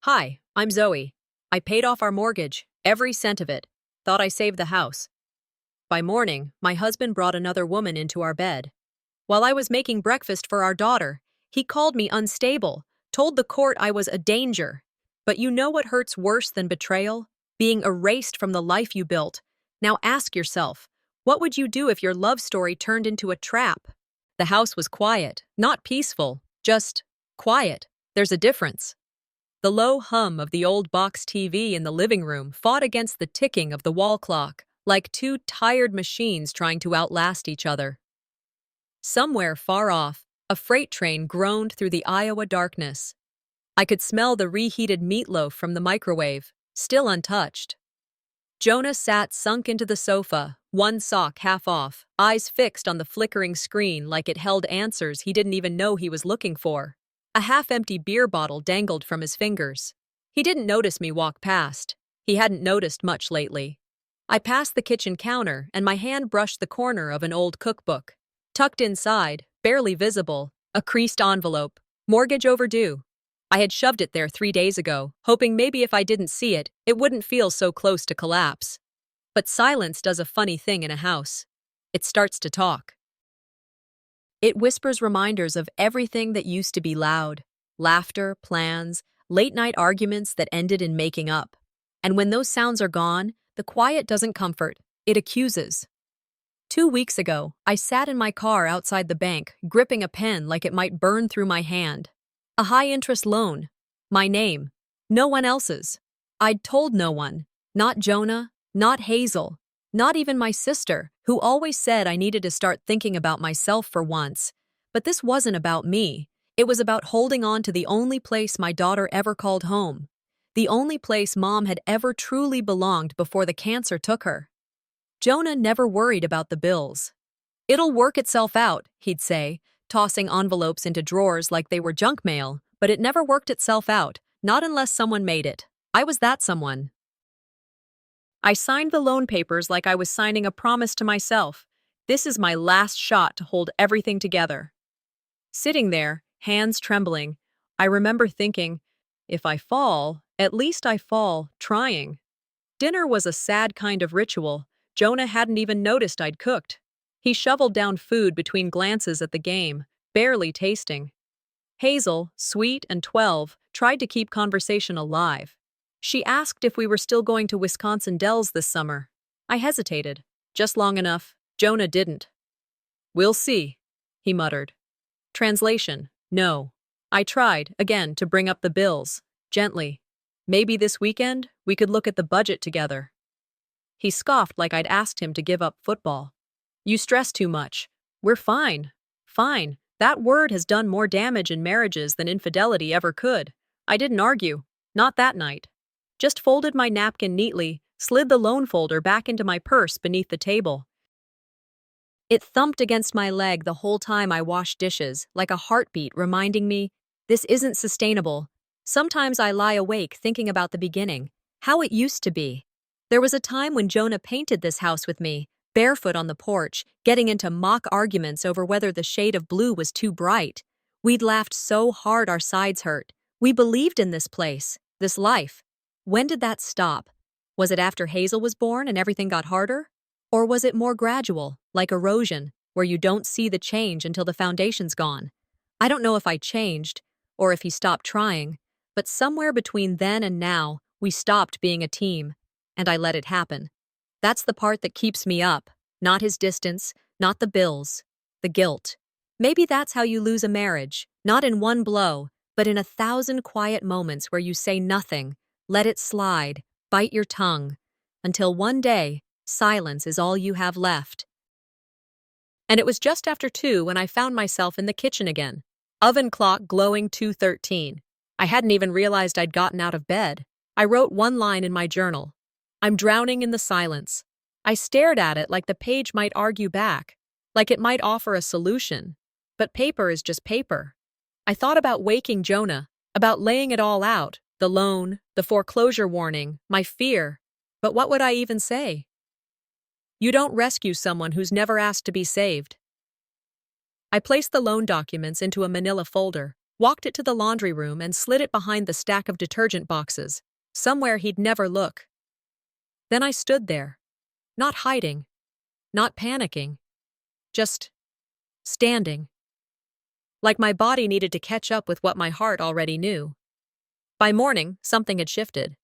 Hi, I'm Zoe. I paid off our mortgage, every cent of it. Thought I saved the house. By morning, my husband brought another woman into our bed. While I was making breakfast for our daughter, he called me unstable, told the court I was a danger. But you know what hurts worse than betrayal? Being erased from the life you built. Now ask yourself, what would you do if your love story turned into a trap? The house was quiet, not peaceful, just quiet. There's a difference. The low hum of the old box TV in the living room fought against the ticking of the wall clock, like two tired machines trying to outlast each other. Somewhere far off, a freight train groaned through the Iowa darkness. I could smell the reheated meatloaf from the microwave, still untouched. Jonah sat sunk into the sofa, one sock half off, eyes fixed on the flickering screen like it held answers he didn't even know he was looking for. A half-empty beer bottle dangled from his fingers. He didn't notice me walk past. He hadn't noticed much lately. I passed the kitchen counter, and my hand brushed the corner of an old cookbook. Tucked inside, barely visible, a creased envelope. Mortgage overdue. I had shoved it there 3 days ago, hoping maybe if I didn't see it, it wouldn't feel so close to collapse. But silence does a funny thing in a house. It starts to talk. It whispers reminders of everything that used to be loud. Laughter, plans, late-night arguments that ended in making up. And when those sounds are gone, the quiet doesn't comfort, it accuses. 2 weeks ago, I sat in my car outside the bank, gripping a pen like it might burn through my hand. A high-interest loan. My name. No one else's. I'd told no one. Not Jonah, not Hazel, not even my sister, who always said I needed to start thinking about myself for once. But this wasn't about me. It was about holding on to the only place my daughter ever called home. The only place Mom had ever truly belonged before the cancer took her. Jonah never worried about the bills. "It'll work itself out," he'd say, tossing envelopes into drawers like they were junk mail, but it never worked itself out, not unless someone made it. I was that someone. I signed the loan papers like I was signing a promise to myself. This is my last shot to hold everything together. Sitting there, hands trembling, I remember thinking, if I fall, at least I fall trying. Dinner was a sad kind of ritual. Jonah hadn't even noticed I'd cooked. He shoveled down food between glances at the game, barely tasting. Hazel, sweet and 12, tried to keep conversation alive. She asked if we were still going to Wisconsin Dells this summer. I hesitated. Just long enough. Jonah didn't. "We'll see," he muttered. Translation: no. I tried, again, to bring up the bills, gently. Maybe this weekend, we could look at the budget together. He scoffed like I'd asked him to give up football. "You stress too much. We're fine." Fine. That word has done more damage in marriages than infidelity ever could. I didn't argue. Not that night. Just folded my napkin neatly, slid the loan folder back into my purse beneath the table. It thumped against my leg the whole time I washed dishes, like a heartbeat reminding me, this isn't sustainable. Sometimes I lie awake thinking about the beginning, how it used to be. There was a time when Jonah painted this house with me, barefoot on the porch, getting into mock arguments over whether the shade of blue was too bright. We'd laughed so hard our sides hurt. We believed in this place, this life. When did that stop? Was it after Hazel was born and everything got harder? Or was it more gradual, like erosion, where you don't see the change until the foundation's gone? I don't know if I changed, or if he stopped trying, but somewhere between then and now, we stopped being a team, and I let it happen. That's the part that keeps me up, not his distance, not the bills, the guilt. Maybe that's how you lose a marriage, not in one blow, but in 1,000 quiet moments where you say nothing, let it slide, bite your tongue, until one day, silence is all you have left. And it was just after 2 when I found myself in the kitchen again. Oven clock glowing 2:13. I hadn't even realized I'd gotten out of bed. I wrote one line in my journal. I'm drowning in the silence. I stared at it like the page might argue back, like it might offer a solution. But paper is just paper. I thought about waking Jonah, about laying it all out, the loan, the foreclosure warning, my fear. But what would I even say? You don't rescue someone who's never asked to be saved. I placed the loan documents into a manila folder, walked it to the laundry room and slid it behind the stack of detergent boxes, somewhere he'd never look. Then I stood there, not hiding, not panicking, just standing. Like my body needed to catch up with what my heart already knew. By morning, something had shifted.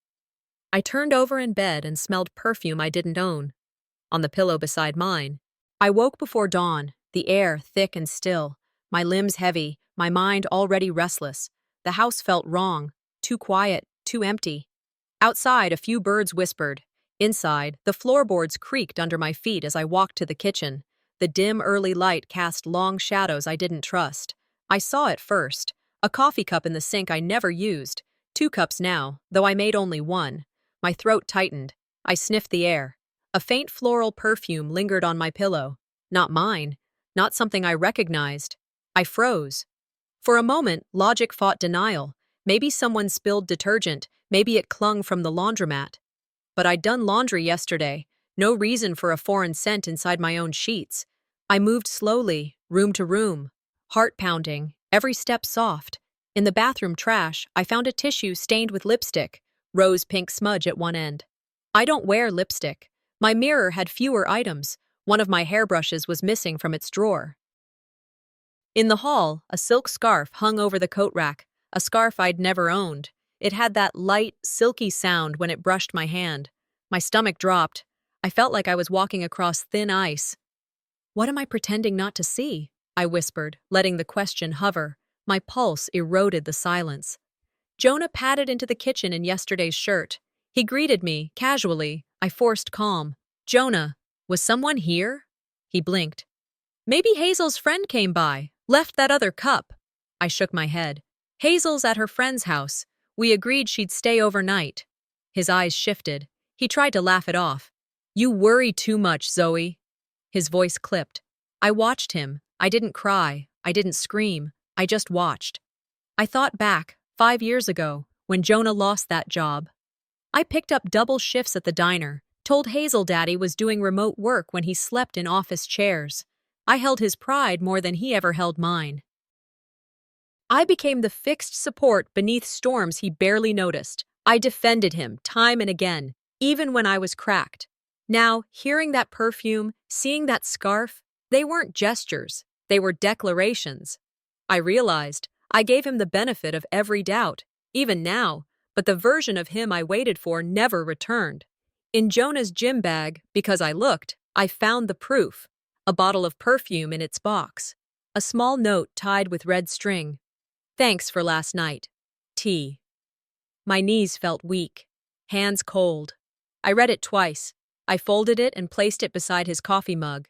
I turned over in bed and smelled perfume I didn't own. On the pillow beside mine. I woke before dawn, the air thick and still, my limbs heavy, my mind already restless. The house felt wrong, too quiet, too empty. Outside, a few birds whispered. Inside, the floorboards creaked under my feet as I walked to the kitchen. The dim early light cast long shadows I didn't trust. I saw it first. A coffee cup in the sink I never used. 2 cups now, though I made only 1. My throat tightened. I sniffed the air. A faint floral perfume lingered on my pillow. Not mine. Not something I recognized. I froze. For a moment, logic fought denial. Maybe someone spilled detergent. Maybe it clung from the laundromat. But I'd done laundry yesterday. No reason for a foreign scent inside my own sheets. I moved slowly, room to room. Heart pounding, every step soft. In the bathroom trash, I found a tissue stained with lipstick. Rose-pink smudge at one end. I don't wear lipstick. My mirror had fewer items. One of my hairbrushes was missing from its drawer. In the hall, a silk scarf hung over the coat rack, a scarf I'd never owned. It had that light, silky sound when it brushed my hand. My stomach dropped. I felt like I was walking across thin ice. "What am I pretending not to see?" I whispered, letting the question hover. My pulse eroded the silence. Jonah padded into the kitchen in yesterday's shirt. He greeted me, casually. I forced calm. "Jonah, was someone here?" He blinked. "Maybe Hazel's friend came by, left that other cup." I shook my head. "Hazel's at her friend's house. We agreed she'd stay overnight." His eyes shifted. He tried to laugh it off. "You worry too much, Zoe." His voice clipped. I watched him. I didn't cry. I didn't scream. I just watched. I thought back, 5 years ago, when Jonah lost that job. I picked up double shifts at the diner, told Hazel Daddy was doing remote work when he slept in office chairs. I held his pride more than he ever held mine. I became the fixed support beneath storms he barely noticed. I defended him time and again, even when I was cracked. Now, hearing that perfume, seeing that scarf, they weren't gestures, they were declarations. I realized I gave him the benefit of every doubt, even now, but the version of him I waited for never returned. In Jonah's gym bag, because I looked, I found the proof. A bottle of perfume in its box. A small note tied with red string. "Thanks for last night. T." My knees felt weak. Hands cold. I read it twice. I folded it and placed it beside his coffee mug.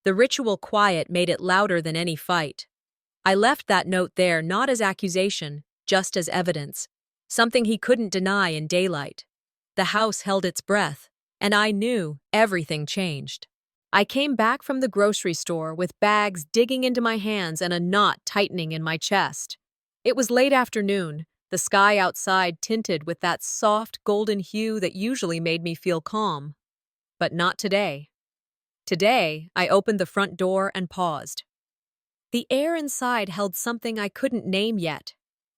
The ritual quiet made it louder than any fight. I left that note there not as accusation, just as evidence. Something he couldn't deny in daylight. The house held its breath, and I knew everything changed. I came back from the grocery store with bags digging into my hands and a knot tightening in my chest. It was late afternoon, the sky outside tinted with that soft golden hue that usually made me feel calm. But not today. Today, I opened the front door and paused. The air inside held something I couldn't name yet.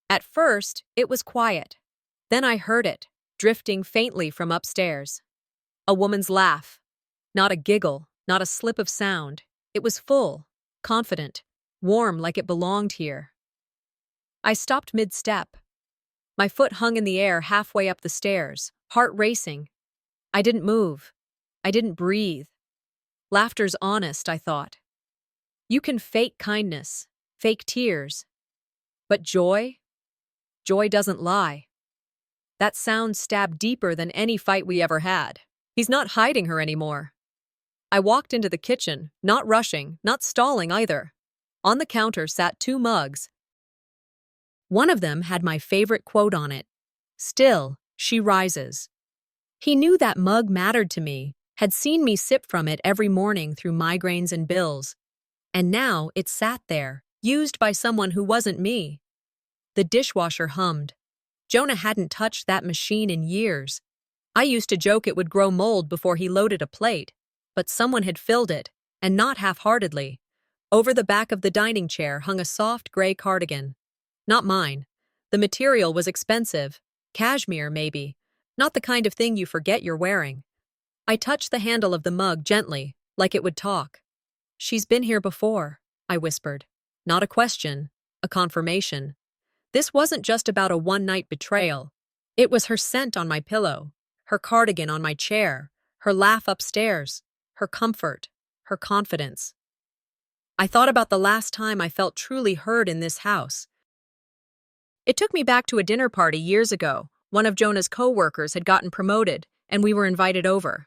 At first, it was quiet. Then I heard it, drifting faintly from upstairs. A woman's laugh. Not a giggle, not a slip of sound. It was full, confident, warm like it belonged here. I stopped mid-step. My foot hung in the air halfway up the stairs, heart racing. I didn't move. I didn't breathe. Laughter's honest, I thought. You can fake kindness, fake tears. But joy? Joy doesn't lie. That sound stabbed deeper than any fight we ever had. He's not hiding her anymore. I walked into the kitchen, not rushing, not stalling either. On the counter sat 2 mugs. One of them had my favorite quote on it. "Still, she rises." He knew that mug mattered to me, had seen me sip from it every morning through migraines and bills. And now it sat there, used by someone who wasn't me. The dishwasher hummed. Jonah hadn't touched that machine in years. I used to joke it would grow mold before he loaded a plate, but someone had filled it, and not half-heartedly. Over the back of the dining chair hung a soft gray cardigan. Not mine. The material was expensive. Cashmere, maybe. Not the kind of thing you forget you're wearing. I touched the handle of the mug gently, like it would talk. "She's been here before," I whispered. Not a question, a confirmation. This wasn't just about a one-night betrayal. It was her scent on my pillow, her cardigan on my chair, her laugh upstairs, her comfort, her confidence. I thought about the last time I felt truly heard in this house. It took me back to a dinner party years ago. One of Jonah's co-workers had gotten promoted, and we were invited over.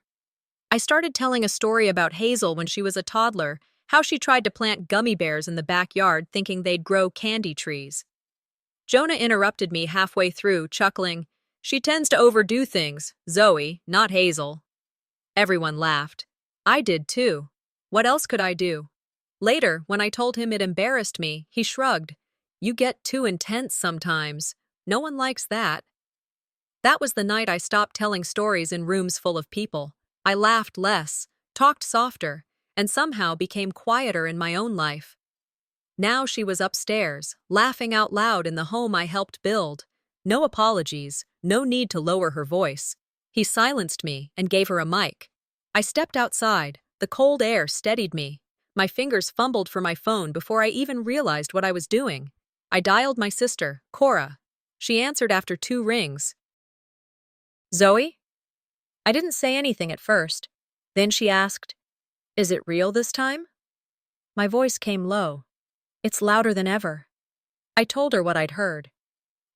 I started telling a story about Hazel when she was a toddler, how she tried to plant gummy bears in the backyard thinking they'd grow candy trees. Jonah interrupted me halfway through, chuckling, "She tends to overdo things, Zoe, not Hazel." Everyone laughed. I did too. What else could I do? Later, when I told him it embarrassed me, he shrugged. "You get too intense sometimes. No one likes that." That was the night I stopped telling stories in rooms full of people. I laughed less, talked softer, and somehow became quieter in my own life. Now she was upstairs, laughing out loud in the home I helped build. No apologies, no need to lower her voice. He silenced me and gave her a mic. I stepped outside. The cold air steadied me. My fingers fumbled for my phone before I even realized what I was doing. I dialed my sister, Cora. She answered after 2 rings. "Zoe?" I didn't say anything at first. Then she asked, "Is it real this time?" My voice came low. "It's louder than ever." I told her what I'd heard.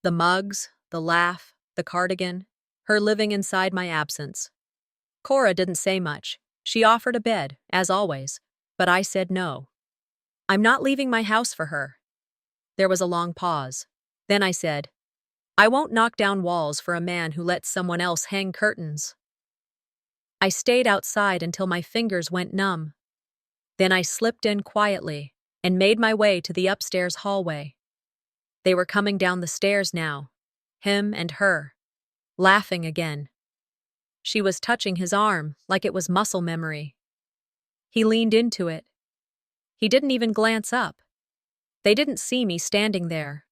The mugs, the laugh, the cardigan, her living inside my absence. Cora didn't say much. She offered a bed, as always, but I said no. "I'm not leaving my house for her." There was a long pause. Then I said, "I won't knock down walls for a man who lets someone else hang curtains." I stayed outside until my fingers went numb. Then I slipped in quietly and made my way to the upstairs hallway. They were coming down the stairs now, him and her, laughing again. She was touching his arm like it was muscle memory. He leaned into it. He didn't even glance up. They didn't see me standing there.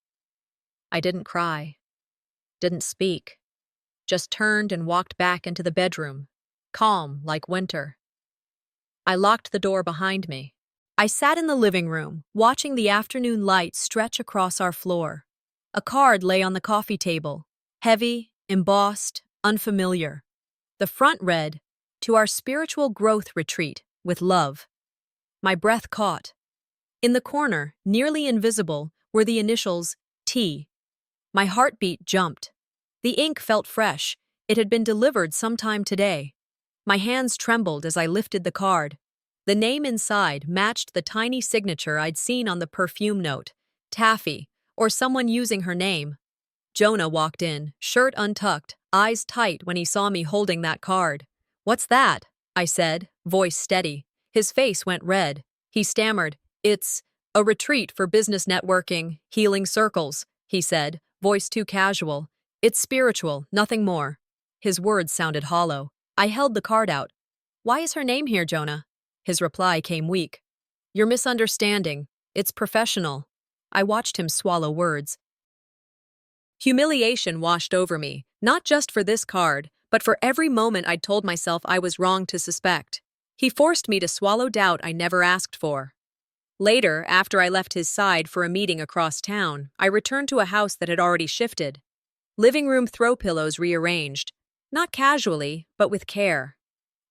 I didn't cry, didn't speak, just turned and walked back into the bedroom, calm like winter. I locked the door behind me. I sat in the living room, watching the afternoon light stretch across our floor. A card lay on the coffee table, heavy, embossed, unfamiliar. The front read, "To our spiritual growth retreat, with love." My breath caught. In the corner, nearly invisible, were the initials T. My heartbeat jumped. The ink felt fresh. It had been delivered sometime today. My hands trembled as I lifted the card. The name inside matched the tiny signature I'd seen on the perfume note. Taffy, or someone using her name. Jonah walked in, shirt untucked, eyes tight when he saw me holding that card. "What's that?" I said, voice steady. His face went red. He stammered, "It's a retreat for business networking, healing circles," he said, voice too casual. "It's spiritual, nothing more." His words sounded hollow. I held the card out. "Why is her name here, Jonah?" His reply came weak. "You're misunderstanding. It's professional." I watched him swallow words. Humiliation washed over me, not just for this card, but for every moment I'd told myself I was wrong to suspect. He forced me to swallow doubt I never asked for. Later, after I left his side for a meeting across town, I returned to a house that had already shifted. Living room throw pillows rearranged. Not casually, but with care.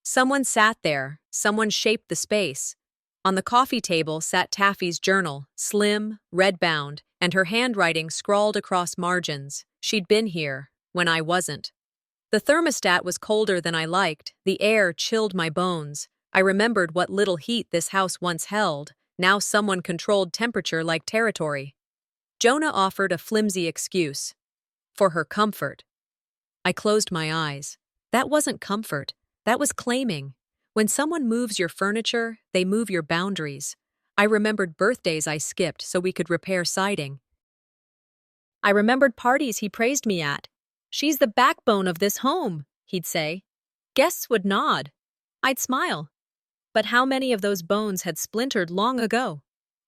Someone sat there, someone shaped the space. On the coffee table sat Taffy's journal, slim, red-bound, and her handwriting scrawled across margins. She'd been here, when I wasn't. The thermostat was colder than I liked. The air chilled my bones. I remembered what little heat this house once held. Now someone controlled temperature like territory. Jonah offered a flimsy excuse. For her comfort. I closed my eyes. That wasn't comfort. That was claiming. When someone moves your furniture, they move your boundaries. I remembered birthdays I skipped so we could repair siding. I remembered parties he praised me at. "She's the backbone of this home," he'd say. Guests would nod. I'd smile. But how many of those bones had splintered long ago?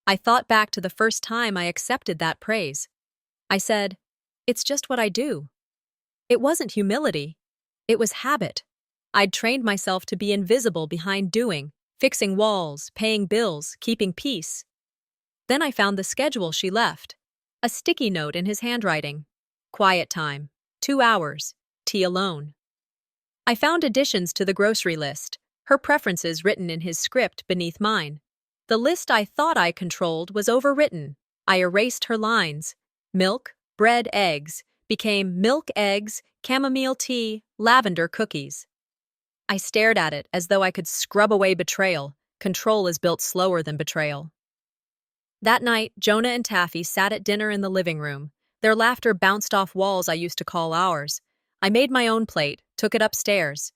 I thought back to the first time I accepted that praise. I said, "It's just what I do." It wasn't humility. It was habit. I'd trained myself to be invisible behind doing, fixing walls, paying bills, keeping peace. Then I found the schedule she left. A sticky note in his handwriting. Quiet time. 2 hours. Tea alone. I found additions to the grocery list, her preferences written in his script beneath mine. The list I thought I controlled was overwritten. I erased her lines. Milk, bread, eggs became milk, eggs, chamomile tea, lavender cookies. I stared at it as though I could scrub away betrayal. Control is built slower than betrayal. That night, Jonah and Taffy sat at dinner in the living room. Their laughter bounced off walls I used to call ours. I made my own plate, took it upstairs.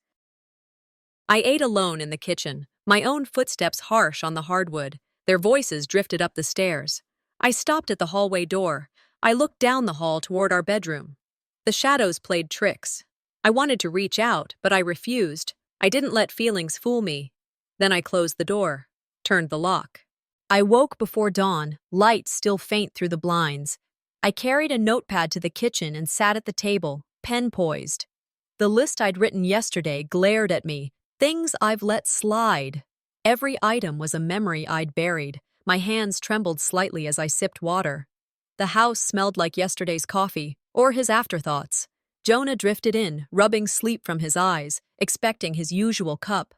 I ate alone in the kitchen, my own footsteps harsh on the hardwood. Their voices drifted up the stairs. I stopped at the hallway door. I looked down the hall toward our bedroom. The shadows played tricks. I wanted to reach out, but I refused. I didn't let feelings fool me. Then I closed the door, turned the lock. I woke before dawn, light still faint through the blinds. I carried a notepad to the kitchen and sat at the table, pen poised. The list I'd written yesterday glared at me, things I've let slide. Every item was a memory I'd buried. My hands trembled slightly as I sipped water. The house smelled like yesterday's coffee, or his afterthoughts. Jonah drifted in, rubbing sleep from his eyes, expecting his usual cup.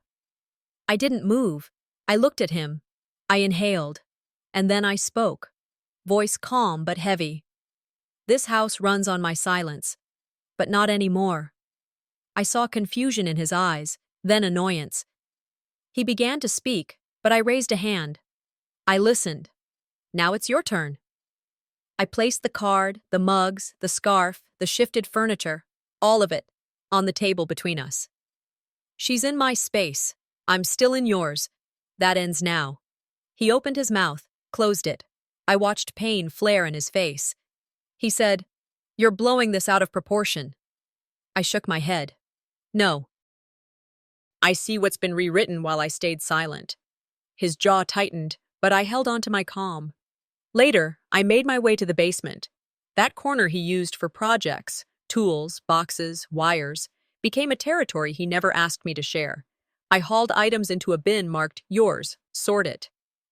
I didn't move. I looked at him. I inhaled. And then I spoke. Voice calm but heavy. This house runs on my silence. But not anymore. I saw confusion in his eyes, then annoyance. He began to speak, but I raised a hand. I listened. Now it's your turn. I placed the card, the mugs, the scarf, the shifted furniture, all of it, on the table between us. She's in my space. I'm still in yours. That ends now. He opened his mouth, closed it. I watched pain flare in his face. He said, "You're blowing this out of proportion." I shook my head. No. I see what's been rewritten while I stayed silent. His jaw tightened, but I held on to my calm. Later, I made my way to the basement. That corner he used for projects, tools, boxes, wires, became a territory he never asked me to share. I hauled items into a bin marked yours, sort it.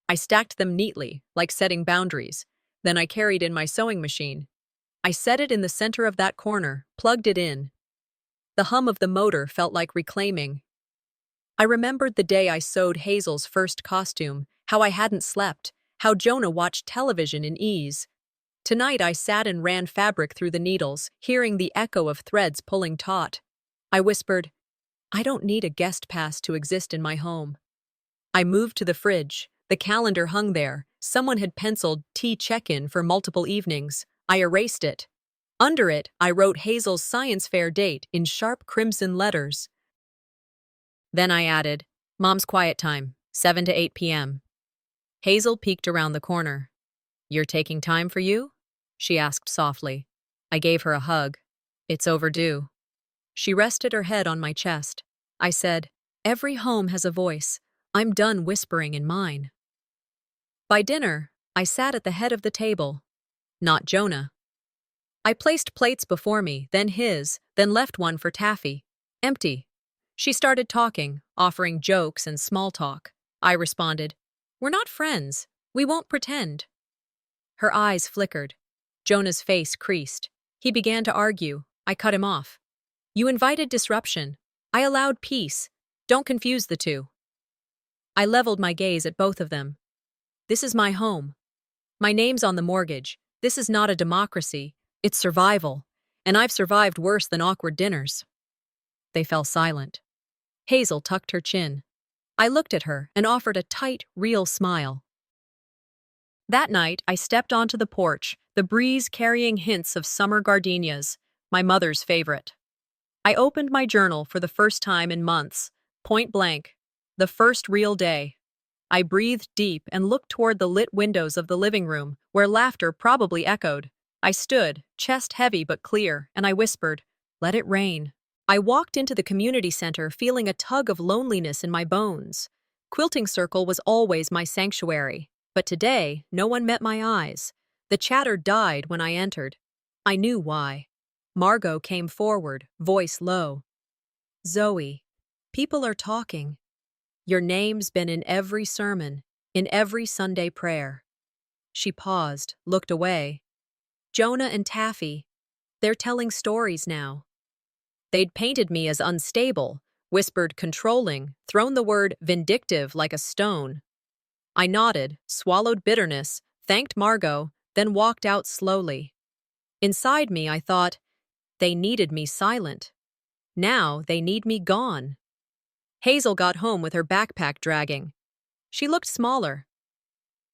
I stacked them neatly, like setting boundaries. Then I carried in my sewing machine. I set it in the center of that corner, plugged it in. The hum of the motor felt like reclaiming. I remembered the day I sewed Hazel's first costume, how I hadn't slept, how Jonah watched television in ease. Tonight I sat and ran fabric through the needles, hearing the echo of threads pulling taut. I whispered, "I don't need a guest pass to exist in my home." I moved to the fridge. The calendar hung there. Someone had penciled tea check-in for multiple evenings. I erased it. Under it, I wrote Hazel's science fair date in sharp crimson letters. Then I added, "Mom's quiet time, 7 to 8 p.m. Hazel peeked around the corner. "You're taking time for you?" she asked softly. I gave her a hug. "It's overdue." She rested her head on my chest. I said, "Every home has a voice. I'm done whispering in mine." By dinner, I sat at the head of the table. Not Jonah. I placed plates before me, then his, then left one for Taffy. Empty. She started talking, offering jokes and small talk. I responded, "We're not friends. We won't pretend." Her eyes flickered. Jonah's face creased. He began to argue. I cut him off. "You invited disruption. I allowed peace. Don't confuse the two." I leveled my gaze at both of them. This is my home. My name's on the mortgage. This is not a democracy. It's survival. And I've survived worse than awkward dinners. They fell silent. Hazel tucked her chin. I looked at her and offered a tight, real smile. That night, I stepped onto the porch, the breeze carrying hints of summer gardenias, my mother's favorite. I opened my journal for the first time in months, point blank, the first real day. I breathed deep and looked toward the lit windows of the living room, where laughter probably echoed. I stood, chest heavy but clear, and I whispered, "Let it rain." I walked into the community center feeling a tug of loneliness in my bones. Quilting Circle was always my sanctuary, but today no one met my eyes. The chatter died when I entered. I knew why. Margot came forward, voice low. Zoe, people are talking. Your name's been in every sermon, in every Sunday prayer. She paused, looked away. Jonah and Taffy, they're telling stories now. They'd painted me as unstable, whispered controlling, thrown the word vindictive like a stone. I nodded, swallowed bitterness, thanked Margot, then walked out slowly. Inside me, I thought, they needed me silent. Now they need me gone. Hazel got home with her backpack dragging. She looked smaller.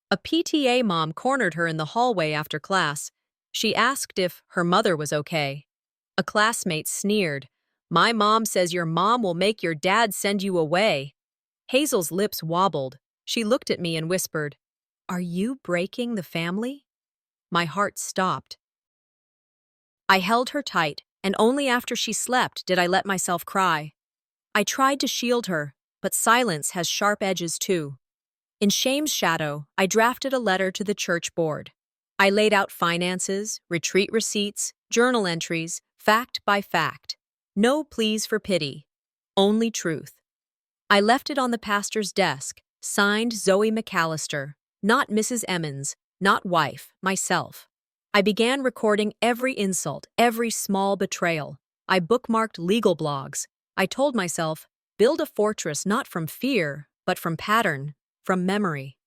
A PTA mom cornered her in the hallway after class. She asked if her mother was okay. A classmate sneered. My mom says your mom will make your dad send you away. Hazel's lips wobbled. She looked at me and whispered, Are you breaking the family? My heart stopped. I held her tight, and only after she slept did I let myself cry. I tried to shield her, but silence has sharp edges too. In shame's shadow, I drafted a letter to the church board. I laid out finances, retreat receipts, journal entries, fact by fact. No pleas for pity, only truth. I left it on the pastor's desk, signed Zoe McAllister, not Mrs. Emmons, not wife, myself. I began recording every insult, every small betrayal. I bookmarked legal blogs. I told myself, build a fortress not from fear, but from pattern, from memory.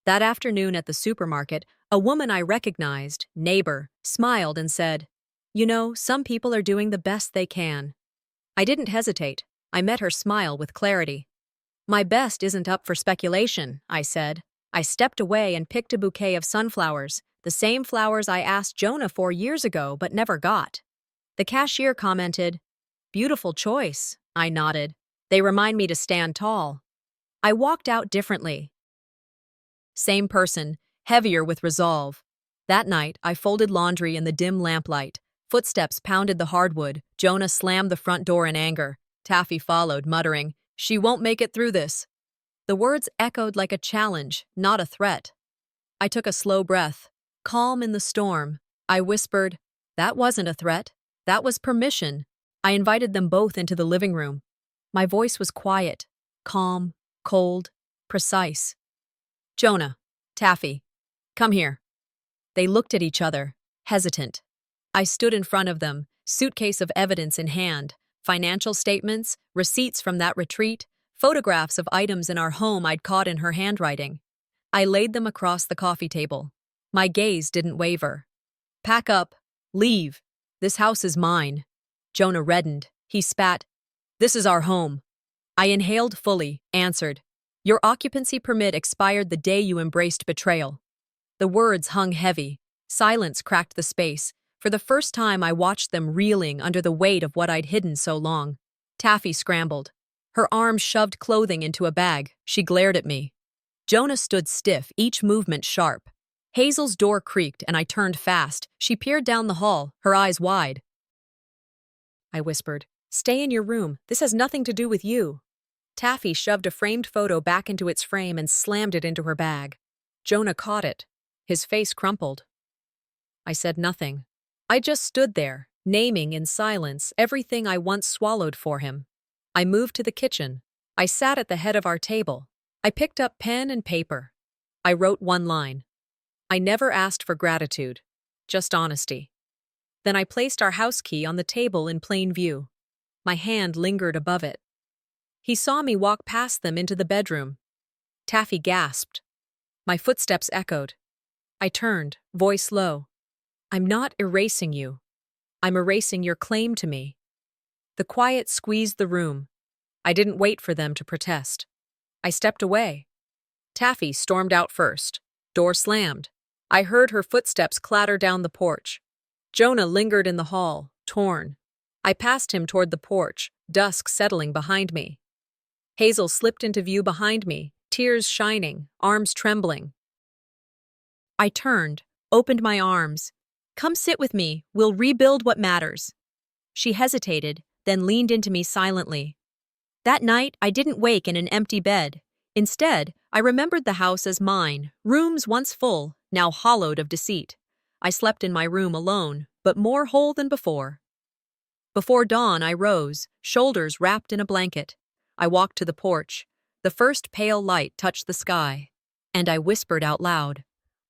That afternoon at the supermarket, a woman I recognized, neighbor, smiled and said, You know, some people are doing the best they can. I didn't hesitate. I met her smile with clarity. My best isn't up for speculation, I said. I stepped away and picked a bouquet of sunflowers, the same flowers I asked Jonah for years ago but never got. The cashier commented, Beautiful choice, I nodded. They remind me to stand tall. I walked out differently. Same person, heavier with resolve. That night, I folded laundry in the dim lamplight. Footsteps pounded the hardwood. Jonah slammed the front door in anger. Taffy followed, muttering, She won't make it through this. The words echoed like a challenge, not a threat. I took a slow breath. Calm in the storm. I whispered, That wasn't a threat. That was permission. I invited them both into the living room. My voice was quiet, calm, cold, precise. Jonah, Taffy, come here. They looked at each other, hesitant. I stood in front of them, suitcase of evidence in hand, financial statements, receipts from that retreat, photographs of items in our home I'd caught in her handwriting. I laid them across the coffee table. My gaze didn't waver. Pack up. Leave. This house is mine. Jonah reddened. He spat. This is our home. I inhaled fully, answered. Your occupancy permit expired the day you embraced betrayal. The words hung heavy. Silence cracked the space. For the first time, I watched them reeling under the weight of what I'd hidden so long. Taffy scrambled. Her arms shoved clothing into a bag. She glared at me. Jonah stood stiff, each movement sharp. Hazel's door creaked, and I turned fast. She peered down the hall, her eyes wide. I whispered, Stay in your room. This has nothing to do with you. Taffy shoved a framed photo back into its frame and slammed it into her bag. Jonah caught it. His face crumpled. I said nothing. I just stood there, naming in silence everything I once swallowed for him. I moved to the kitchen. I sat at the head of our table. I picked up pen and paper. I wrote one line. I never asked for gratitude, just honesty. Then I placed our house key on the table in plain view. My hand lingered above it. He saw me walk past them into the bedroom. Taffy gasped. My footsteps echoed. I turned, voice low. I'm not erasing you. I'm erasing your claim to me. The quiet squeezed the room. I didn't wait for them to protest. I stepped away. Taffy stormed out first. Door slammed. I heard her footsteps clatter down the porch. Jonah lingered in the hall, torn. I passed him toward the porch, dusk settling behind me. Hazel slipped into view behind me, tears shining, arms trembling. I turned, opened my arms. Come sit with me, we'll rebuild what matters. She hesitated, then leaned into me silently. That night, I didn't wake in an empty bed. Instead, I remembered the house as mine, rooms once full, now hollowed of deceit. I slept in my room alone, but more whole than before. Before dawn, I rose, shoulders wrapped in a blanket. I walked to the porch. The first pale light touched the sky, and I whispered out loud,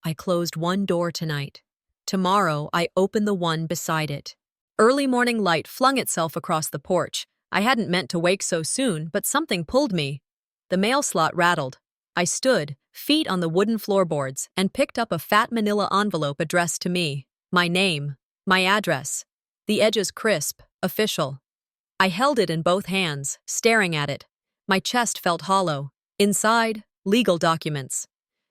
I closed one door tonight. Tomorrow, I open the one beside it. Early morning light flung itself across the porch. I hadn't meant to wake so soon, but something pulled me. The mail slot rattled. I stood, feet on the wooden floorboards, and picked up a fat manila envelope addressed to me. My name, my address. The edges crisp, official. I held it in both hands, staring at it. My chest felt hollow. Inside, legal documents.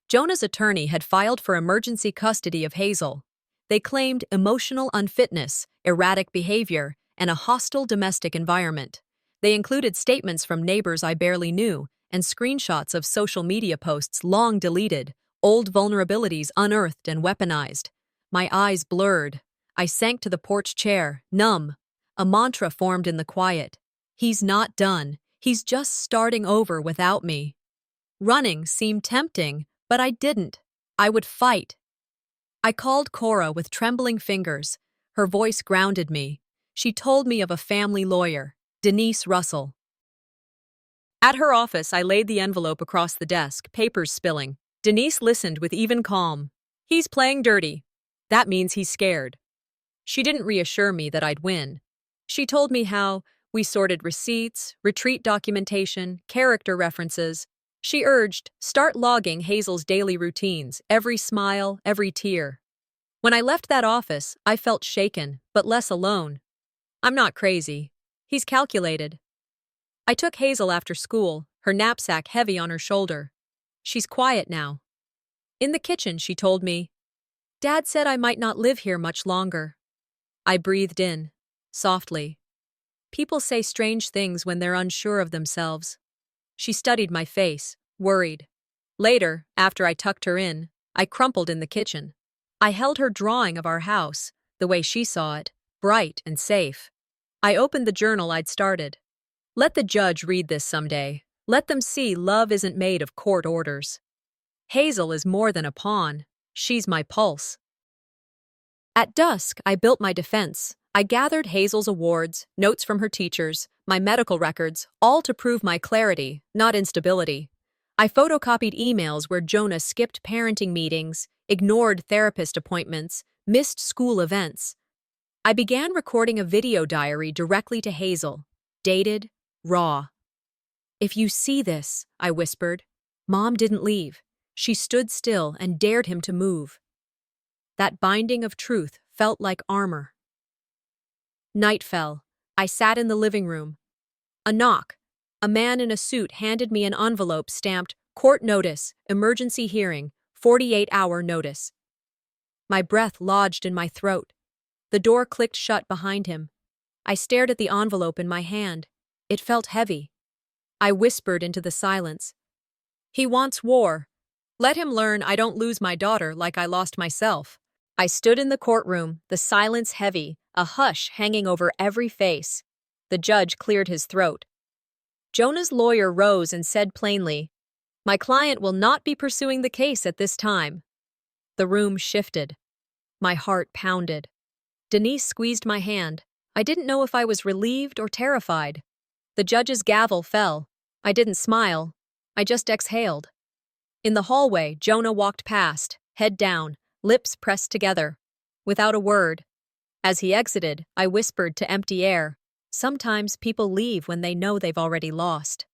Jonah's attorney had filed for emergency custody of Hazel. They claimed emotional unfitness, erratic behavior, and a hostile domestic environment. They included statements from neighbors I barely knew and screenshots of social media posts long deleted, old vulnerabilities unearthed and weaponized. My eyes blurred. I sank to the porch chair, numb. A mantra formed in the quiet. He's not done. He's just starting over without me. Running seemed tempting, but I didn't. I would fight. I called Cora with trembling fingers. Her voice grounded me. She told me of a family lawyer, Denise Russell. At her office, I laid the envelope across the desk, papers spilling. Denise listened with even calm. He's playing dirty. That means he's scared. She didn't reassure me that I'd win. She told me how we sorted receipts, retreat documentation, character references. She urged, start logging Hazel's daily routines, every smile, every tear. When I left that office, I felt shaken, but less alone. I'm not crazy. He's calculated. I took Hazel after school, her knapsack heavy on her shoulder. She's quiet now. In the kitchen, she told me, Dad said I might not live here much longer. I breathed in, softly. People say strange things when they're unsure of themselves. She studied my face, worried. Later, after I tucked her in, I crumpled in the kitchen. I held her drawing of our house, the way she saw it, bright and safe. I opened the journal I'd started. Let the judge read this someday. Let them see love isn't made of court orders. Hazel is more than a pawn. She's my pulse. At dusk, I built my defense. I gathered Hazel's awards, notes from her teachers, my medical records, all to prove my clarity, not instability. I photocopied emails where Jonah skipped parenting meetings, ignored therapist appointments, missed school events. I began recording a video diary directly to Hazel, dated, raw. If you see this, I whispered, Mom didn't leave. She stood still and dared him to move. That binding of truth felt like armor. Night fell. I sat in the living room. A knock. A man in a suit handed me an envelope stamped, Court Notice, Emergency Hearing, 48-hour notice. My breath lodged in my throat. The door clicked shut behind him. I stared at the envelope in my hand. It felt heavy. I whispered into the silence. He wants war. Let him learn I don't lose my daughter like I lost myself. I stood in the courtroom, the silence heavy, a hush hanging over every face. The judge cleared his throat. Jonah's lawyer rose and said plainly, My client will not be pursuing the case at this time. The room shifted. My heart pounded. Denise squeezed my hand. I didn't know if I was relieved or terrified. The judge's gavel fell. I didn't smile. I just exhaled. In the hallway, Jonah walked past, head down, lips pressed together. Without a word. As he exited, I whispered to empty air. Sometimes people leave when they know they've already lost.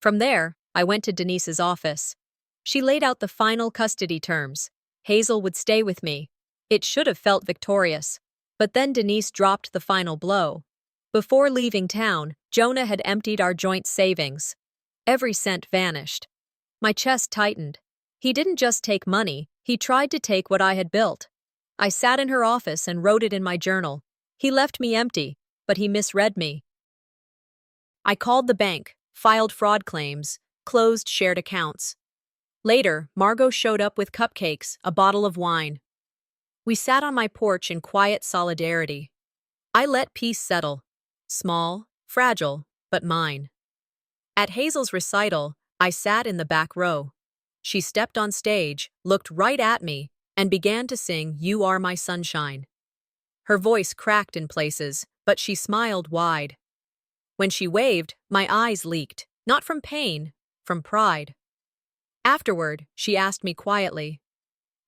From there, I went to Denise's office. She laid out the final custody terms. Hazel would stay with me. It should have felt victorious. But then Denise dropped the final blow. Before leaving town, Jonah had emptied our joint savings. Every cent vanished. My chest tightened. He didn't just take money, he tried to take what I had built. I sat in her office and wrote it in my journal. He left me empty, but he misread me. I called the bank, filed fraud claims, closed shared accounts. Later, Margot showed up with cupcakes, a bottle of wine. We sat on my porch in quiet solidarity. I let peace settle. Small, fragile, but mine. At Hazel's recital, I sat in the back row. She stepped on stage, looked right at me, and began to sing You Are My Sunshine. Her voice cracked in places, but she smiled wide. When she waved, my eyes leaked, not from pain, from pride. Afterward, she asked me quietly,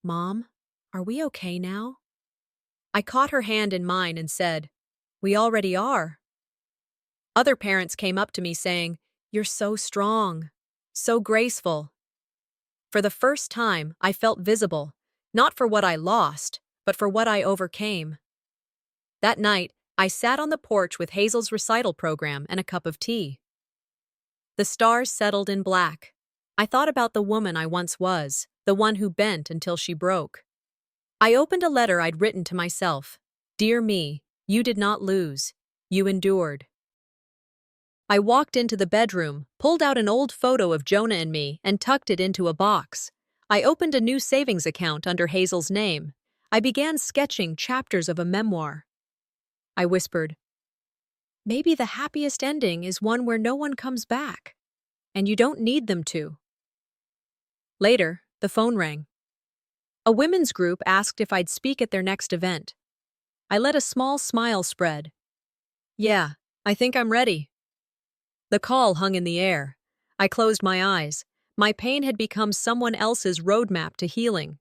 "Mom, are we okay now?" I caught her hand in mine and said, "We already are." Other parents came up to me saying, "You're so strong, so graceful." For the first time, I felt visible, not for what I lost, but for what I overcame. That night, I sat on the porch with Hazel's recital program and a cup of tea. The stars settled in black. I thought about the woman I once was, the one who bent until she broke. I opened a letter I'd written to myself. "Dear me, you did not lose. You endured." I walked into the bedroom, pulled out an old photo of Jonah and me, and tucked it into a box. I opened a new savings account under Hazel's name. I began sketching chapters of a memoir. I whispered, "Maybe the happiest ending is one where no one comes back, and you don't need them to." Later, the phone rang. A women's group asked if I'd speak at their next event. I let a small smile spread. "Yeah, I think I'm ready." The call hung in the air. I closed my eyes. My pain had become someone else's roadmap to healing.